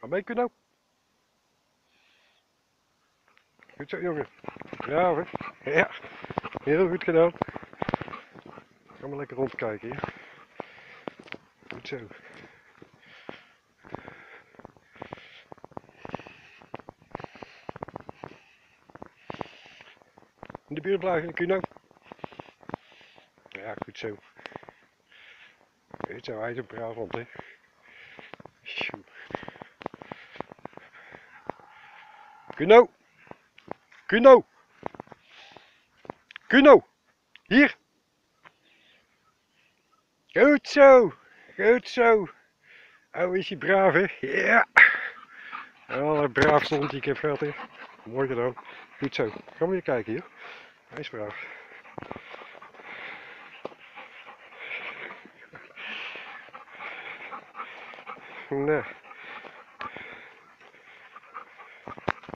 Ga mee, Kuno. Goed zo, jongen. Ja hoor. Ja, heel goed gedaan. Ga maar lekker rondkijken hier. Goed zo. In de buurt blijven, Kuno. Ja, goed zo. Goed zo, hij is een braaf hond, hè. Sjoe. Kuno! Kuno! Kuno! Hier! Goed zo! Goed zo! Oh, is hij braaf, hè? Ja! Wel een braafste hond die ik heb gehad, hè. Mooi gedaan. Goed zo. Ga maar weer kijken hier. Hij is braaf. Nee.